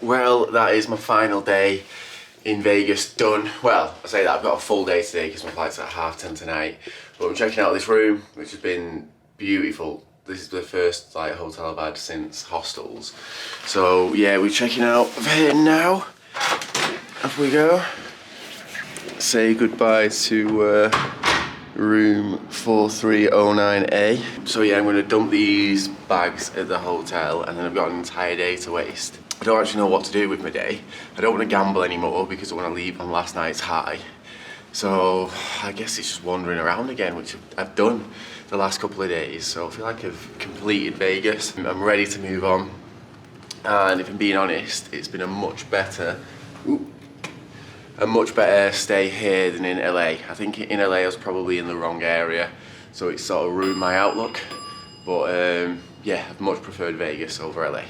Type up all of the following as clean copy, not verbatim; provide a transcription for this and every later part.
Well, that is my final day in Vegas done. Well, I say that I've got a full day today because my flight's at 10:30 tonight. But I'm checking out this room, which has been beautiful. This is the first hotel I've had since hostels. So yeah, we're checking out of here now. Off we go. Say goodbye to room 4309A. So yeah, I'm going to dump these bags at the hotel and then I've got an entire day to waste. I don't actually know what to do with my day. I don't want to gamble anymore because I want to leave on last night's high. So I guess it's just wandering around again, which I've done the last couple of days. So I feel like I've completed Vegas. I'm ready to move on. And if I'm being honest, it's been a much better stay here than in LA. I think in LA I was probably in the wrong area, so it sort of ruined my outlook. But yeah, I've much preferred Vegas over LA.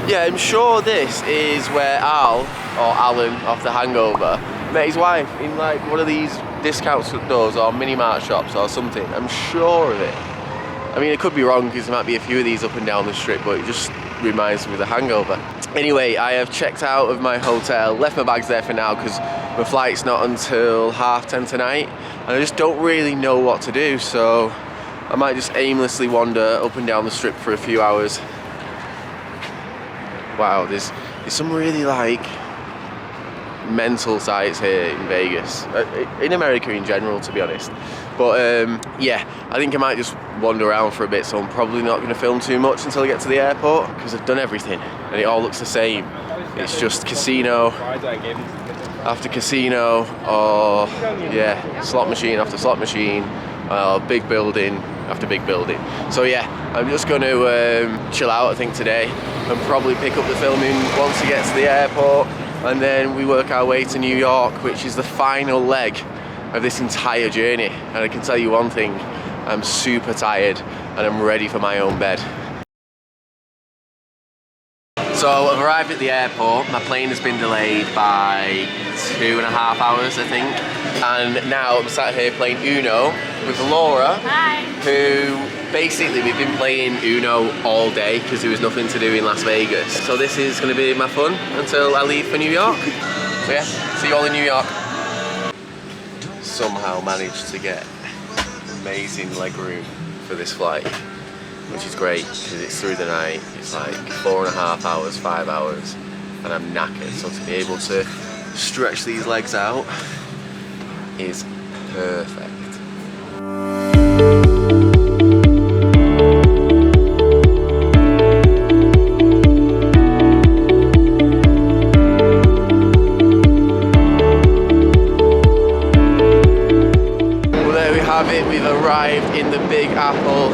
Yeah, I'm sure this is where Al, or Alan off The Hangover, met his wife in like one of these discount stores or mini mart shops or something. I'm sure of it. I mean, it could be wrong because there might be a few of these up and down the strip, but it just reminds me of The Hangover. Anyway, I have checked out of my hotel, left my bags there for now because my flight's not until 10:30 tonight, and I just don't really know what to do, so I might just aimlessly wander up and down the strip for a few hours. Wow, there's some really mental sights here in Vegas, in America in general, to be honest. But yeah, I think I might just wander around for a bit, so I'm probably not going to film too much until I get to the airport because I've done everything and it all looks the same. It's just casino after casino, or yeah, slot machine after slot machine, big building after big building. So yeah, I'm just going to chill out, I think, today, and probably pick up the filming once we get to the airport, and then we work our way to New York, which is the final leg of this entire journey. And I can tell you one thing, I'm super tired and I'm ready for my own bed. So I've arrived at the airport. My plane has been delayed by 2.5 hours, I think. And now I'm sat here playing Uno with Laura. Hi. Who basically, we've been playing Uno all day because there was nothing to do in Las Vegas. So this is going to be my fun until I leave for New York. So yeah, see you all in New York. Somehow managed to get amazing leg room for this flight, which is great because it's through the night. It's like 4.5 hours, 5 hours, and I'm knackered, so to be able to stretch these legs out is perfect. We've arrived in the Big Apple.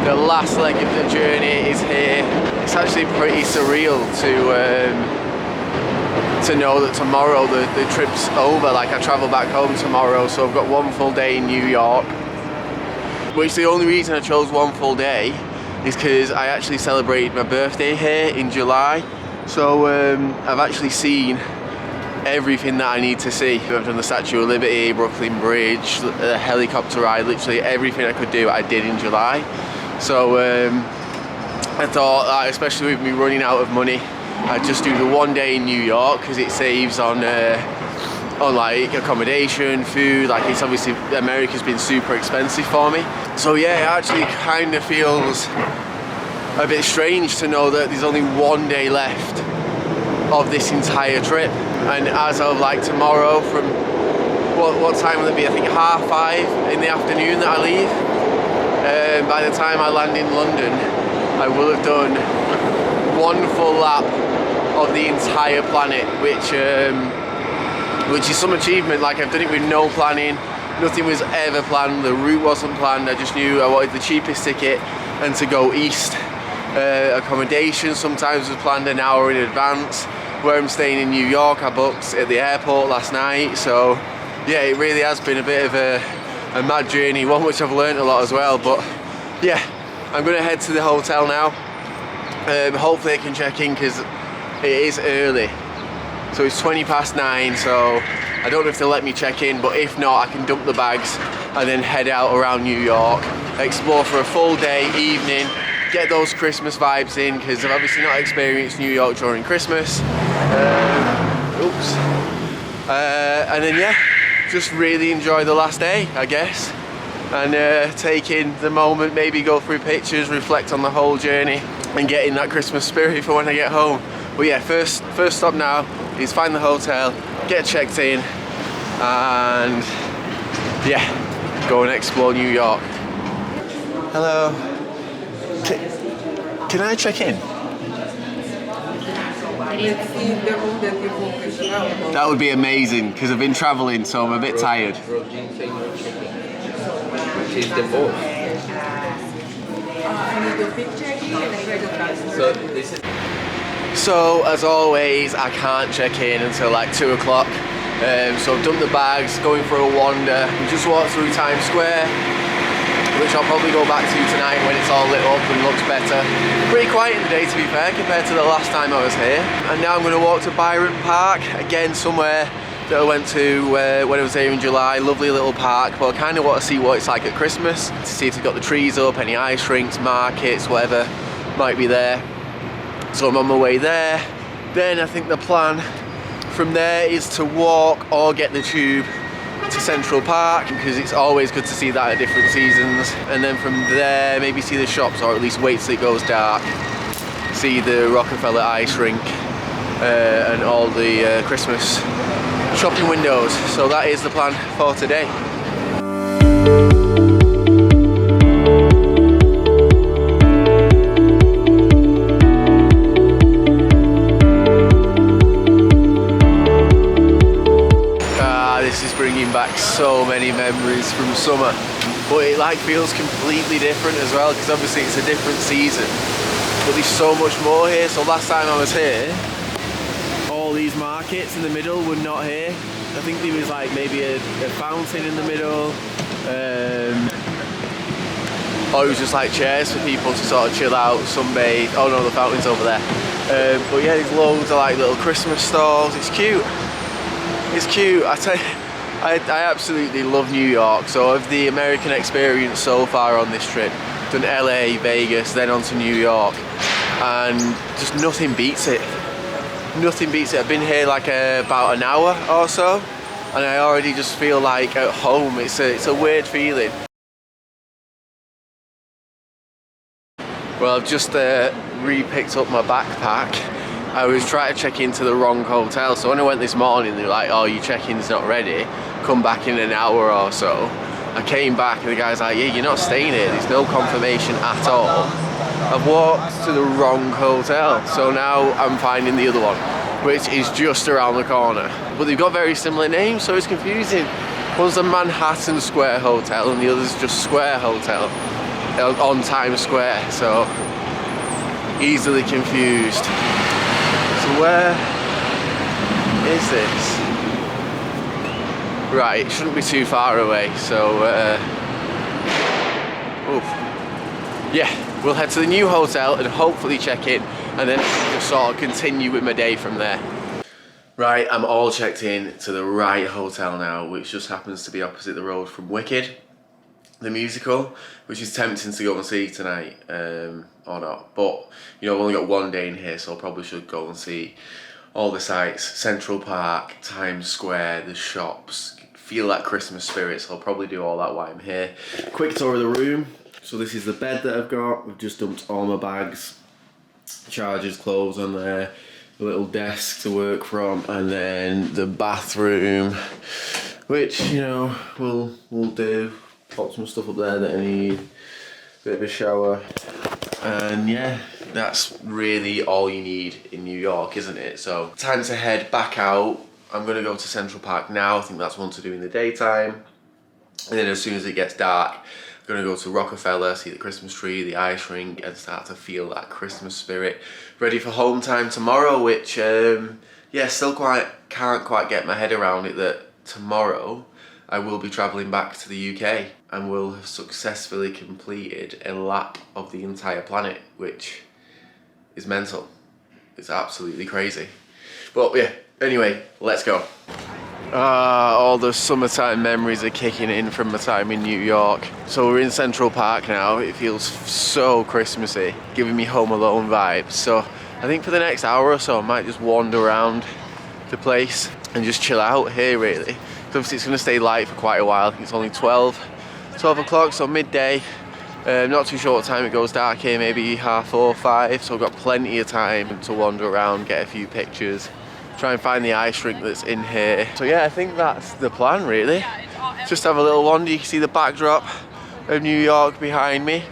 The last leg of the journey is here. It's actually pretty surreal to know that tomorrow the trip's over. Like, I travel back home tomorrow, so I've got one full day in New York. Which the only reason I chose one full day is because I actually celebrated my birthday here in July. So I've actually seen everything that I need to see. I've done the Statue of Liberty, Brooklyn Bridge, a helicopter ride, literally everything I could do I did in July. So I thought that, especially with me running out of money, I'd just do the one day in New York because it saves on like accommodation, food. Like, it's obviously, America's been super expensive for me. So yeah, it actually kind of feels a bit strange to know that there's only one day left of this entire trip. And as of like tomorrow, from what time will it be? I think 5:30 in the afternoon that I leave. By the time I land in London, I will have done one full lap of the entire planet, which is some achievement. Like, I've done it with no planning. Nothing was ever planned. The route wasn't planned. I just knew I wanted the cheapest ticket and to go east. Accommodation sometimes was planned an hour in advance. Where I'm staying in New York, I booked at the airport last night. So yeah, it really has been a bit of a mad journey, one which I've learned a lot as well. But yeah, I'm gonna head to the hotel now. Hopefully I can check in because it is early. So it's 9:20, so I don't know if they'll let me check in, but if not, I can dump the bags and then head out around New York, explore for a full day, evening, get those Christmas vibes in, because I've obviously not experienced New York during Christmas. And then yeah, just really enjoy the last day, I guess, and take in the moment, maybe go through pictures, reflect on the whole journey, and get in that Christmas spirit for when I get home. But yeah, first stop now is find the hotel, get checked in, and yeah, go and explore New York. Hello. Can I check in? That would be amazing, because I've been travelling, so I'm a bit tired. So as always, I can't check in until like 2 o'clock. So I've dumped the bags, going for a wander, and just walked through Times Square, which I'll probably go back to tonight when it's all lit up and looks better. Pretty quiet in the day, to be fair, compared to the last time I was here. And now I'm going to walk to Byron Park, again somewhere that I went to when I was here in July. Lovely little park, but I kind of want to see what it's like at Christmas, to see if they've got the trees up, any ice rinks, markets, whatever might be there. So I'm on my way there. Then I think the plan from there is to walk or get the tube to Central Park, because it's always good to see that at different seasons. And then from there, maybe see the shops, or at least wait till it goes dark, see the Rockefeller ice rink, and all the Christmas shopping windows. So that is the plan for today. This is bringing back so many memories from summer, but it like feels completely different as well, because obviously it's a different season, but there's so much more here. So last time I was here, all these markets in the middle were not here. I think there was like maybe a fountain in the middle, or it was just like chairs for people to sort of chill out, sunbathe. Oh no, the fountain's over there. But yeah, there's loads of like little Christmas stalls. It's cute. It's cute. I tell you, I absolutely love New York. So of the American experience so far on this trip, done LA, Vegas, then on to New York, and just nothing beats it. Nothing beats it. I've been here like about an hour or so, and I already just feel like at home. It's a weird feeling. Well, I've just re-picked up my backpack. I was trying to check into the wrong hotel, so when I went this morning, they were like, oh, your check-in's not ready, come back in an hour or so. I came back and the guy's like, yeah, you're not staying here, there's no confirmation at all. I've walked to the wrong hotel, so now I'm finding the other one, which is just around the corner. But they've got very similar names, so it's confusing. One's the Manhattan Square Hotel and the other's just Square Hotel on Times Square, so easily confused. Where is this? Right, it shouldn't be too far away, so yeah, we'll head to the new hotel and hopefully check in, and then just sort of continue with my day from there. Right, I'm all checked in to the right hotel now, which just happens to be opposite the road from Wicked, the musical, which is tempting to go and see tonight, or not. But you know, I've only got one day in here, so I probably should go and see all the sights, Central Park, Times Square, the shops, feel that Christmas spirit. So I'll probably do all that while I'm here. Quick tour of the room. So this is the bed that I've got. I've just dumped all my bags, chargers, clothes on there, a little desk to work from, and then the bathroom, which, you know, we'll do. Pop some stuff up there that I need, bit of a shower, and yeah, that's really all you need in New York, isn't it? So time to head back out. I'm gonna go to Central Park now. I think that's one to do in the daytime, and then as soon as it gets dark, I'm gonna go to Rockefeller, see the Christmas tree, the ice rink, and start to feel that Christmas spirit. Ready for home time tomorrow, which yeah, still can't quite get my head around it, that tomorrow I will be travelling back to the UK and will have successfully completed a lap of the entire planet, which is mental. It's absolutely crazy. But yeah, anyway, let's go. All the summertime memories are kicking in from my time in New York. So we're in Central Park now. It feels so Christmassy, giving me Home Alone vibes. So I think for the next hour or so I might just wander around the place and just chill out here really. Because obviously it's going to stay light for quite a while. I think it's only 12 o'clock, so midday. Not too sure what time it goes dark here, maybe 4:30, 5. So I've got plenty of time to wander around, get a few pictures, try and find the ice rink that's in here. So yeah, I think that's the plan really. Just have a little wander. You can see the backdrop of New York behind me.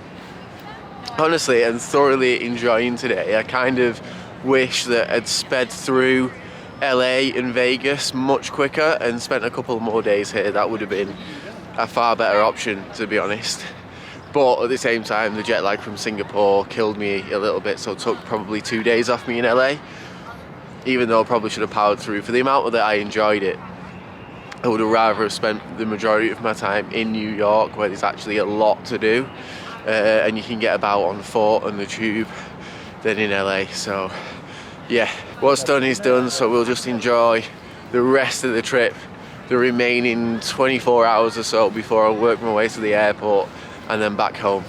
Honestly, I'm thoroughly enjoying today. I kind of wish that I'd sped through LA and Vegas much quicker and spent a couple more days here. That would have been a far better option, to be honest. But at the same time, the jet lag from Singapore killed me a little bit, so it took probably 2 days off me in LA. Even though I probably should have powered through. For the amount that I enjoyed it, I would have rather have spent the majority of my time in New York, where there's actually a lot to do, and you can get about on foot and the tube, than in LA. So yeah, what's done is done, so we'll just enjoy the rest of the trip, the remaining 24 hours or so before I work my way to the airport and then back home.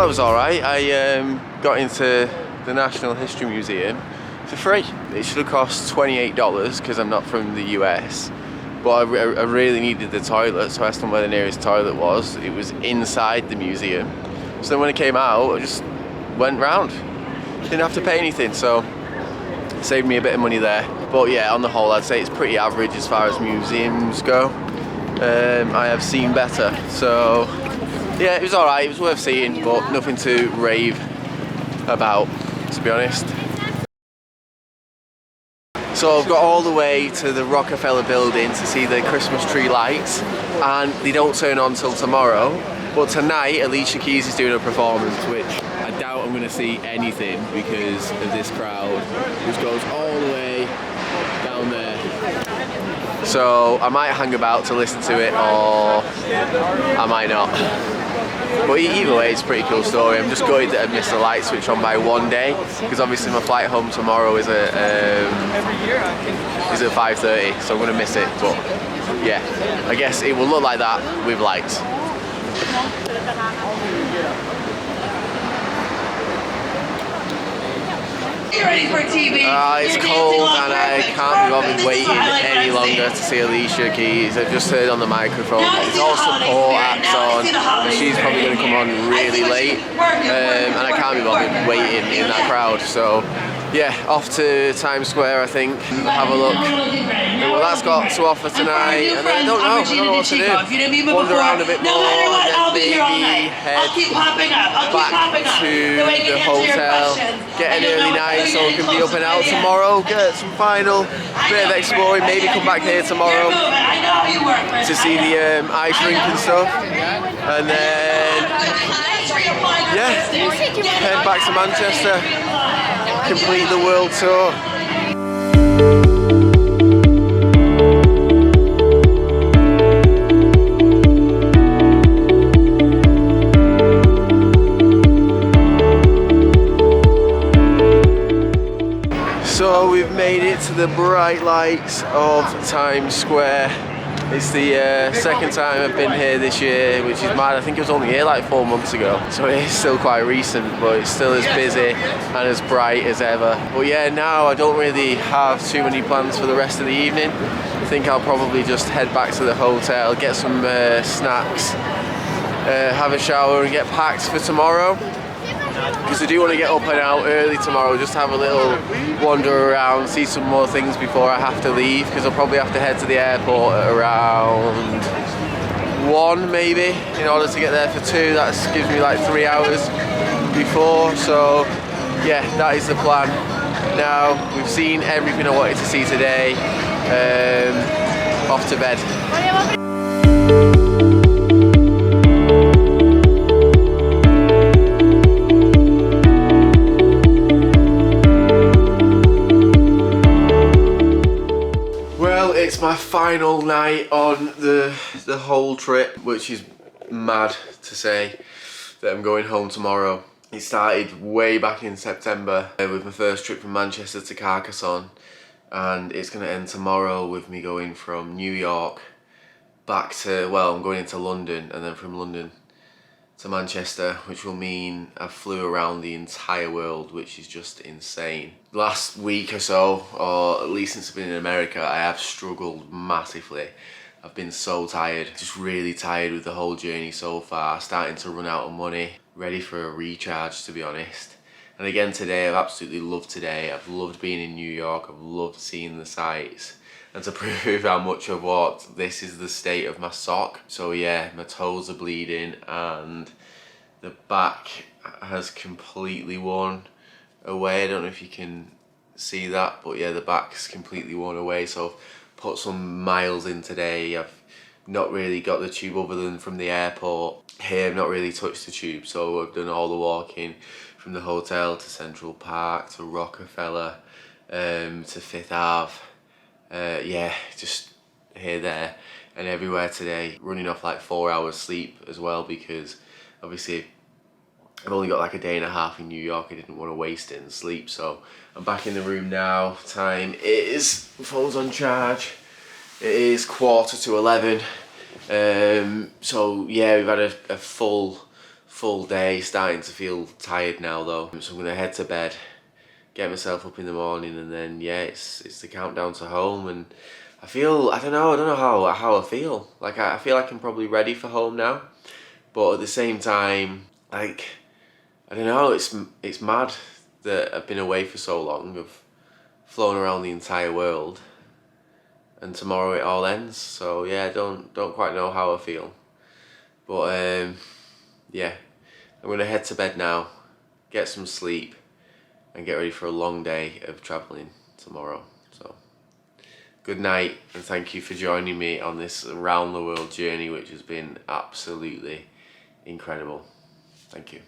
Was alright. I got into the National History Museum for free. It should have cost $28 because I'm not from the US, but I really needed the toilet, so I asked them where the nearest toilet was. It was inside the museum. So then when it came out, I just went round. Didn't have to pay anything, so it saved me a bit of money there. But yeah, on the whole, I'd say it's pretty average as far as museums go. I have seen better, so yeah, it was alright, it was worth seeing, but nothing to rave about, to be honest. So I've got all the way to the Rockefeller building to see the Christmas tree lights, and they don't turn on till tomorrow. But tonight, Alicia Keys is doing a performance, which I doubt I'm going to see anything because of this crowd, which goes all the way down there. So I might hang about to listen to it, or I might not. But either way, it's a pretty cool story. I'm just gutted that I missed the light switch on by 1 day, because obviously my flight home tomorrow is at 5:30, so I'm going to miss it. But yeah, I guess it will look like that with lights. You're ready for TV. It's cold and I can't be bothered waiting any longer to see Alicia Keys. I've just heard on the microphone there's all support acts on, and she's probably going to come on really late, and I can't be bothered waiting in that crowd. So yeah, off to Times Square, I think, have a look at what that's got to offer tonight, and then I don't know what to do. Wander around a bit more, and then maybe head back to the hotel, get an early night so we can be up and out tomorrow, get some final bit of exploring, maybe come back here tomorrow to see the ice rink and stuff, and then yeah, head back to Manchester, complete the world tour. So we've made it to the bright lights of Times Square. It's the second time I've been here this year, which is mad. I think it was only here like 4 months ago, so it is still quite recent, but it's still as busy and as bright as ever. But yeah, now I don't really have too many plans for the rest of the evening. I think I'll probably just head back to the hotel, get some snacks, have a shower and get packed for tomorrow. Because I do want to get up and out early tomorrow, just have a little wander around, see some more things before I have to leave, because I'll probably have to head to the airport at around 1 maybe, in order to get there for 2. That gives me like 3 hours before, so yeah, that is the plan. Now, we've seen everything I wanted to see today, off to bed. final night on the whole trip, which is mad to say that I'm going home tomorrow. It started way back in September with my first trip from Manchester to Carcassonne, and it's going to end tomorrow with me going from New York back to, well, I'm going into London, and then from London to Manchester, which will mean I flew around the entire world, which is just insane. Last week or so, or at least since I've been in America, I have struggled massively. I've been so tired, just really tired with the whole journey so far, starting to run out of money, ready for a recharge, to be honest. And again today, I've absolutely loved today. I've loved being in New York, I've loved seeing the sights. And to prove how much I've walked, this is the state of my sock. So yeah, my toes are bleeding and the back has completely worn away. I don't know if you can see that, but yeah, the back's completely worn away. So I've put some miles in today. I've not really got the tube other than from the airport. Here I've not really touched the tube, so I've done all the walking from the hotel to Central Park to Rockefeller to Fifth Ave. Yeah, just here, there and everywhere today, running off like 4 hours sleep as well, because obviously I've only got like a day and a half in New York. I didn't want to waste it in sleep, so I'm back in the room now. Time is, phone's on charge, it is 11:15. So yeah, we've had a full day. Starting to feel tired now though, so I'm gonna head to bed, get myself up in the morning, and then yeah, it's the countdown to home. And I don't know how I feel. Like I feel like I'm probably ready for home now, but at the same time, like, I don't know, it's mad that I've been away for so long. I've flown around the entire world, and tomorrow it all ends. So yeah, I don't quite know how I feel, but yeah, I'm gonna head to bed now, get some sleep, and get ready for a long day of travelling tomorrow. So good night, and thank you for joining me on this around the world journey, which has been absolutely incredible. Thank you.